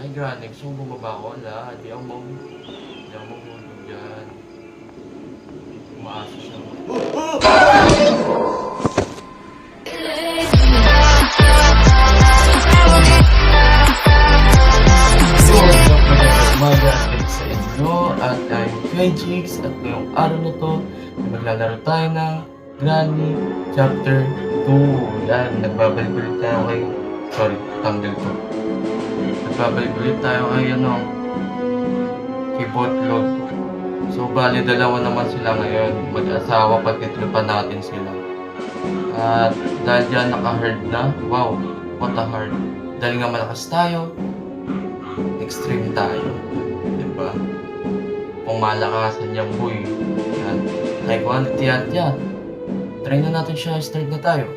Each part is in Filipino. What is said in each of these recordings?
Ay, Granny, gusto mo bumaba ako? Wala, di ako mahulog dyan. Umaasa siya. Umaga sa inyo at I'm Kajix at ngayong araw na to ay maglalaro tayo ng Granny Chapter 2. Yan, nagbabalik ulit tayo kay... Sorry, tanggal to. Nagbabalik ulit tayo kay kay Botlog. So, bali dalawa naman sila ngayon. Mag-asawa, pagtitripan natin sila. At dahil dyan naka-hard na, wow, what a hard. Dahil nga malakas tayo, extreme tayo. Diba? Kung malakasan yung boy, yan, high quality at yan. Try na natin siya, start na tayo.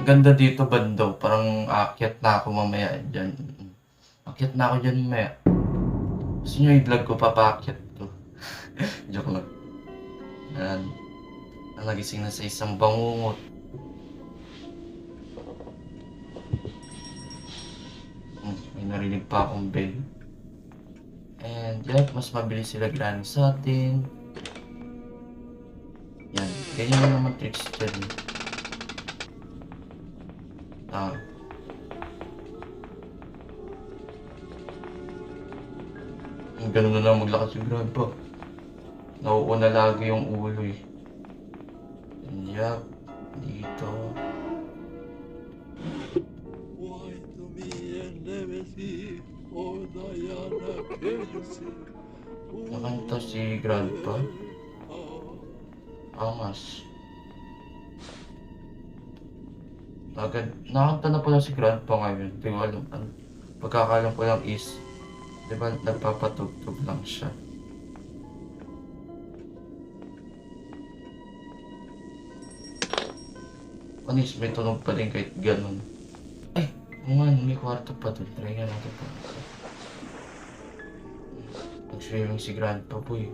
Ganda dito bando, parang aakyat na ako mamaya dyan. Akyat na ako dyan mamaya. Gusto nyo i-vlog ko, papaakyat ko. Joke lang. Yan. Nagising na sa isang bangungot. May narinig pa akong bell. And yan, mas mabilis sila Granny sa atin. Yan, ganyan lang naman tricks dyan. Ganun na lang maglakas yung grandpa. Nauuna lagi yung ulo eh. Yup, dito. Nakanta si grandpa. Angas. Nakanta na pala si grandpa ngayon. Di ko alam. Pagkakalam ko lang is, di ba nagpapatugtog lang siya. Panis, may tunog pa rin kahit ganun. Ay, man, may kwarto pa doon. Try nga natin pa. Nag-swimming si grandpa boy.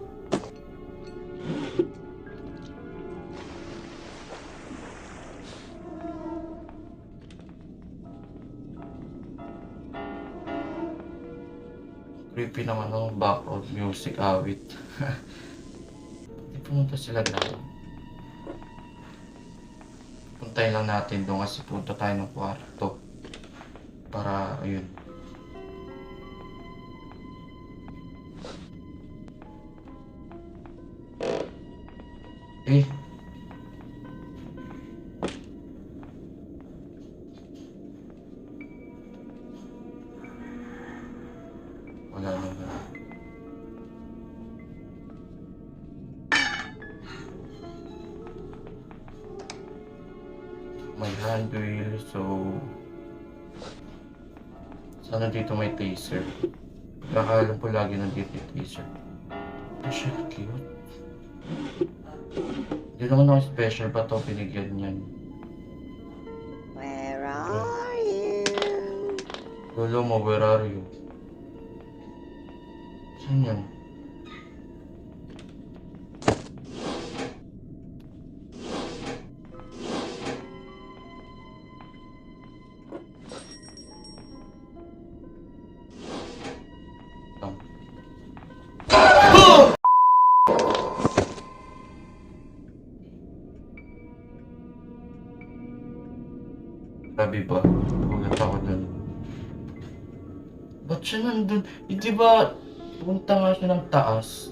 Creepy naman background music awit. Hindi pumunta sila Granny. Puntayin lang natin doon kasi punta tayo ng kwarto. Para, ayun. Eh. Wala naman. May handwheel, so... Sana dito may taser. Pagkakalam ko lagi nandito yung taser. Oh shit, cute. Hindi naman ako special, ba't ako binigyan niyan? Where are you? Lolo mo, where are you? Saan yan? Grabe ba? Nagulat ako dun. Ba't siya nandun? Hindi ba punta nga siya ng taas?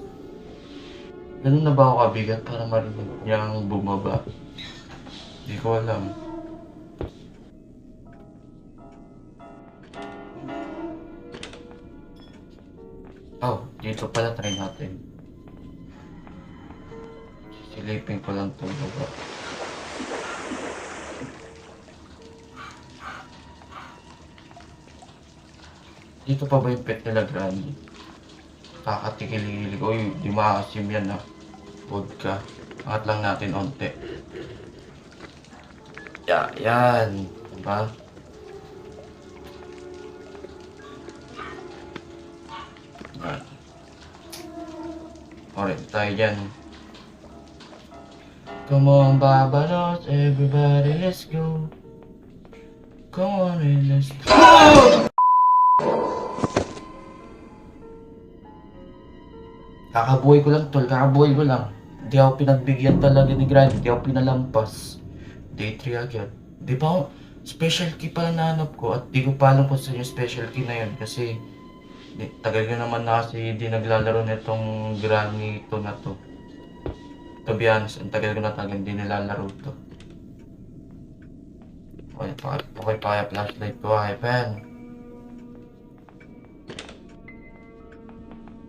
Ganun na ba ako kabigat para marinig niyang bumaba? Hindi ko alam. Oh, dito pala try natin. Silipin ko lang itong baba. Dito pa ba yung pet nila Granny? Kakatikil-hilig. Uy, di maasim yan ah. Vodka. Angat lang natin onte. Yan. Diba? Yan. Alright, tayo dyan. Come on, Barbados, everybody, let's go. Come on, let's... Kakabuhay ko lang, tol. Kakabuhay ko lang. Hindi ako pinagbigyan talaga ni Granny. Hindi ako pinalampas. Day 3 agad. Di ba ako, special key pala nahanap ko at di ko pa alam kung saan yung special key na yun kasi tagal ko naman na kasi di naglalaro nitong Granny to na to. To be honest, ang tagal ko na tagal di nilalaro to. Okay, kaya flashlight ko, pen.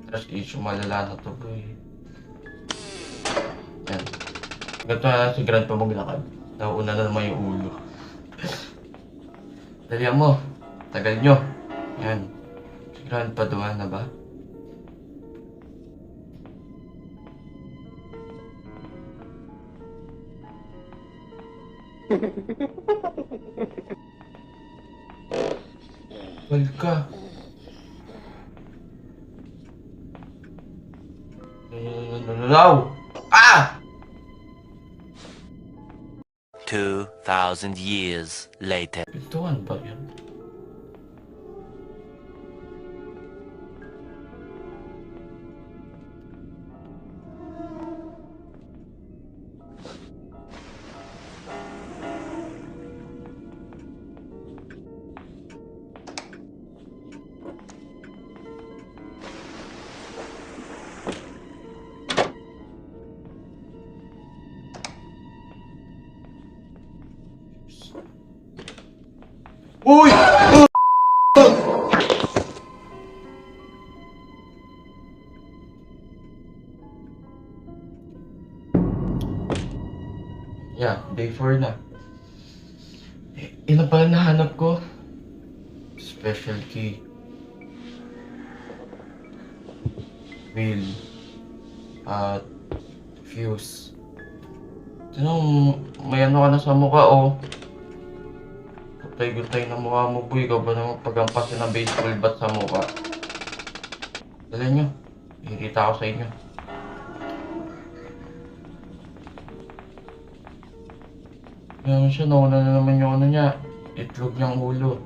Trust issue, malala na to, boy. Yan. Ganito na si Grand pa maglakad. Nauuna na naman yung ulo. Dalihan mo. Tagal nyo. Yan. Si Grand pa dumaan na ba? Wal ka. No! Ah! 2,000 years later. Pintuan ba yan? Uy! Yeah, day 4 na. Ilan pala nahanap ko? Special key. Wheel. At fuse. Tinong, may ano ka na sa mukha, oh. Gutay-gutay na mukha mo, boy. Ikaw ba naman pagampasin ng baseball bat sa mukha? Dala nyo. Hihita ako sa inyo. Ngayon siya, nauna na naman yung ano niya. Itlog niyang ulo.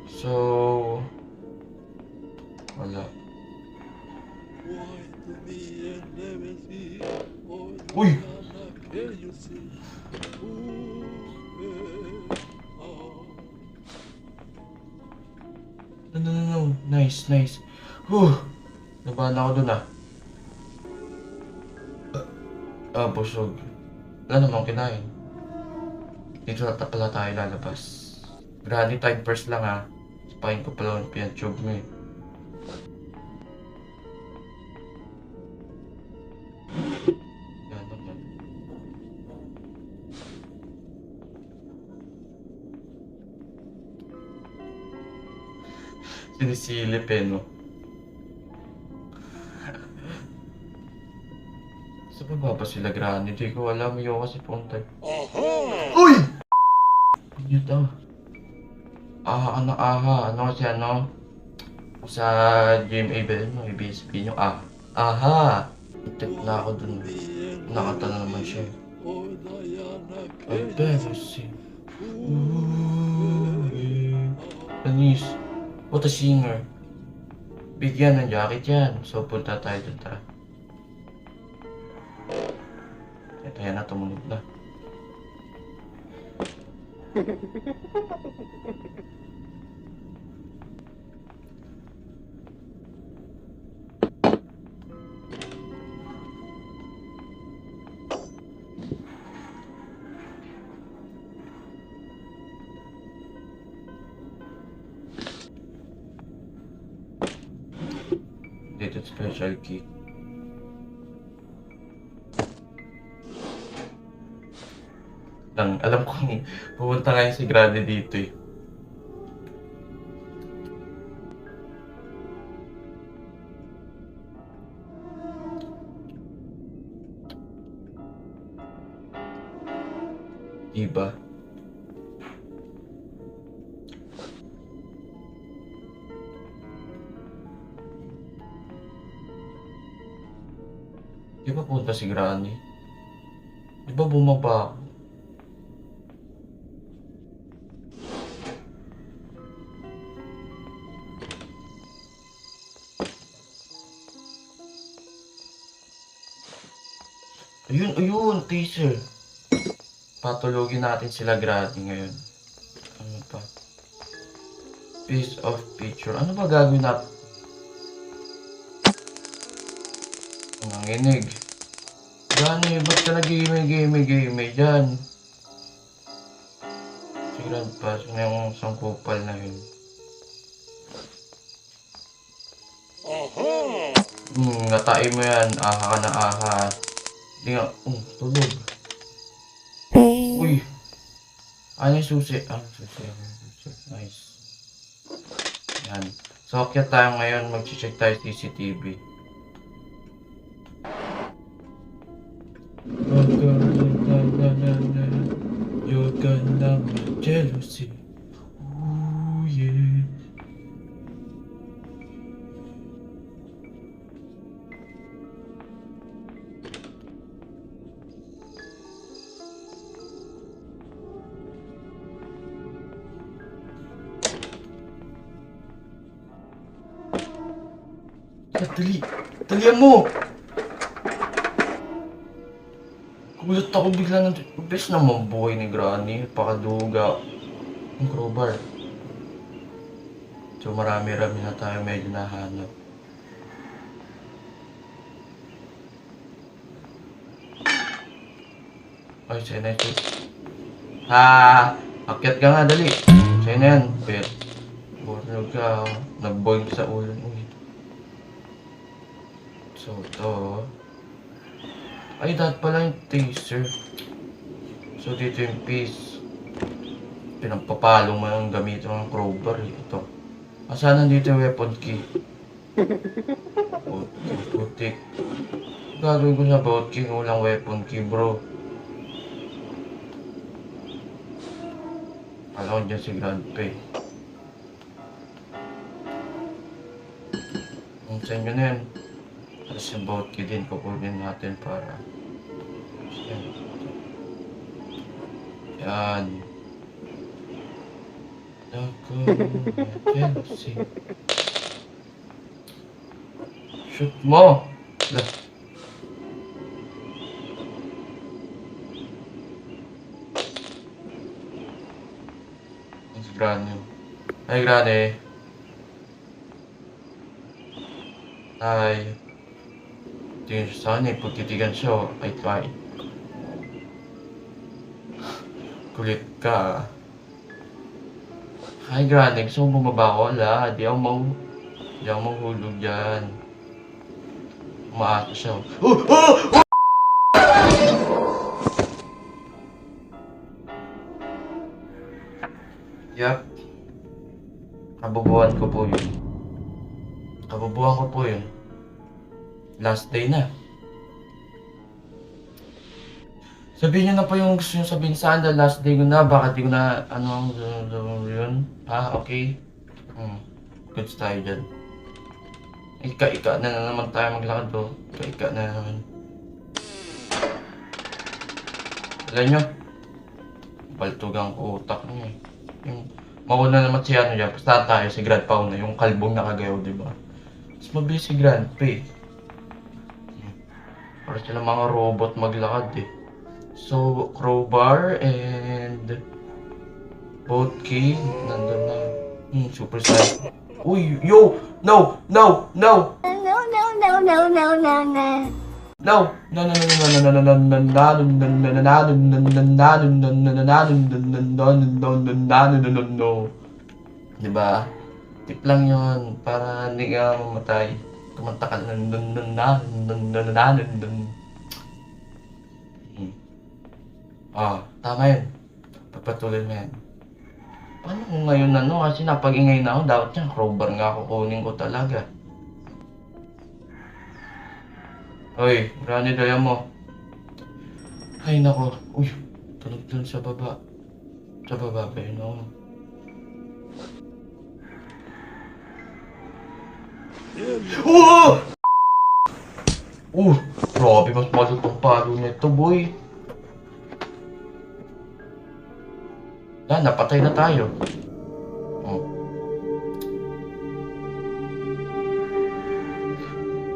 So... wala. Uy! No. Nice. Nabahan ako dun ah. Busog. Wala namang kinain. Dito na pala tayo lalabas. Granny time first lang ah. Spahin ko pala yung pinatube mo eh. Yan naman. Sinisilip eh no. Sa baba pa sila Granny? Di ko alam, yung kasi punta. Uy! Yun to. Ano kasi ano? Sa GMA ba yun? ABS-CBN yung aha! Tip na ako dun. Nakanta na naman siya. Ay, pero si... Anis. What a singer. Bigyan ng jacket yan. So, punta tayo dun, tara. Ito yan na, tumunog na. Dito special key. Alam kong pupunta ngayon si Granny dito eh. Diba? Di ba punta si Granny? Di ba bumaba ako? Ayun, teaser. Patulogin natin sila Granny ngayon. Ano pa? Piece of picture. Ano ba gagawin natin? Nanginig. Granny, ba't ka nag-game dyan? Si Grandpa, sino yung sangkupal na yun? Natain mo yan. Aha ka na aha. Hindi nga, tulog. Uy! Ano yung susi? Susi. Nice. Yan. So, akyat tayo ngayon. Mag-check tayo CCTV. You're gonna my jealousy. Ooh, yeah. Dalihan mo! Kulat ako bigla ng... Bes naman buhay ni Granny. Pakaduga. Ang crowbar. So marami-rami na tayo medyo nahanap. Ay, sa'yo na ito. Akyat ka nga, dali. Sa'yo na yan. Bet. Bornog ka. Nag-boing sa ulo. Uy. So, ito. Ay, dapat pala yung taser. So, dito yung piece. Pinampapalo mo yung gamit ng crowbar. Ito. Saan nandito yung weapon key? Putik. Gagawin ko sa boat key kung walang weapon key, bro. Alam ko dyan si Grandpa. Saan nyo na yan? Tapos yung boat key din, kukunin natin para... Yan. Ako, jealousy. Shoot mo! Lah. Ang Granny. Hi, Granny. Hi. Tingin siya sa akin eh. Pagtitigan siya. Ay. Kulit ka. Hi, Granny. Gusto mo bumaba ko? Wala. Di ako mahulog dyan. Umaasa siya. Yup. Kabubuhan ko po yun. Last day na. Sabihin niyo na po yung gusto niyo sabihin sa akin. Last day ko na. Bakit di ko na yun? Okay. Goods tayo dyan. Ika na naman tayo maglakad do. Ika na naman. Alam nyo? Baltugang utak niya eh. Yung mauna naman si ano dyan. Basta tayo si Grandpa na yung kalbong nakagayaw, diba? Mas mabilis si Grandpa eh. Para sila mga robot maglakad eh. So, crowbar and boat key. Nandun na. Super size. Uy, yo! No! No! No! Diba? Tip lang yun para hindi ka mamatay. Kumanta ka tama yun. Pagpatuloy mo yan. Paano kung ngayon kasi napag-ingay na ako, dapat yan, crowbar nga kukunin ko talaga. Uy, Granny, daya mo. Ay, nako. Uy, tunog dun sa baba. Sa baba ba yun, no? Grabe, mas malit ang palo nito, boy. Napatay na tayo.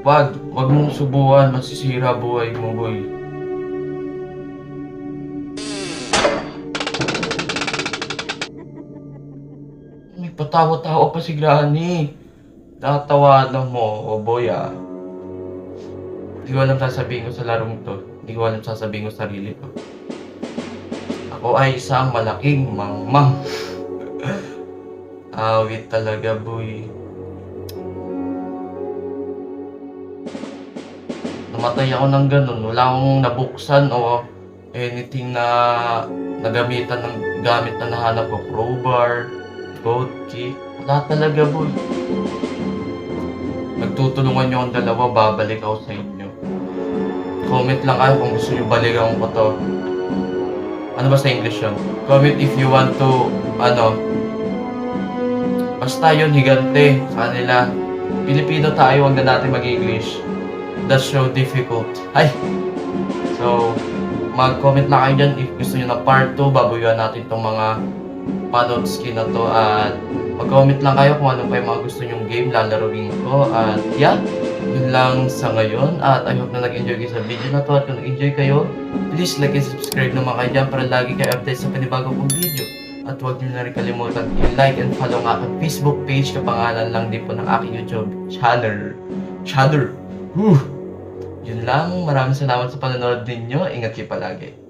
Wag mong subukan, masisira buhay mo, boy. Patawa-tawa pa si Granny. Tatawanan mo, oh boy ah. Hindi ko alam sasabihin ko sa larong to. Hindi ko alam sasabihin ko sa sarili ko. Ako ay isang malaking mangmang. Awit talaga, boy. Namatay ako ng ganun. Wala akong nabuksan o anything na nagamitan ng gamit na nahanap ko. Crowbar, goat key. Wala talaga, boy. Nagtutulungan nyo ang dalawa, babalik ako sa inyo. Comment lang kayo kung gusto nyo balikan ko to. Ano ba sa English yun? Comment if you want to, basta yun, higante sa kanila. Pilipino tayo, huwag na natin mag-English. That's so difficult. Ay! So, mag-comment lang kayo dyan if gusto nyo na part 2, babuyuan natin itong mga panood skin na to. At mag-comment lang kayo kung ano pa yung mga gusto nyong game lalaruin ko. At yeah, yun lang sa ngayon. At I hope na nag-enjoy kayo sa video na to. At kung nag-enjoy kayo, please like and subscribe naman kayo dyan para lagi kayo update sa panibagong kong video. At huwag nyo na rin kalimutan i-like and follow ang aking Facebook page. Kapangalan lang din po ng aking YouTube channel. Yun lang. Maraming salamat sa panonood ninyo. Ingat kayo palagi.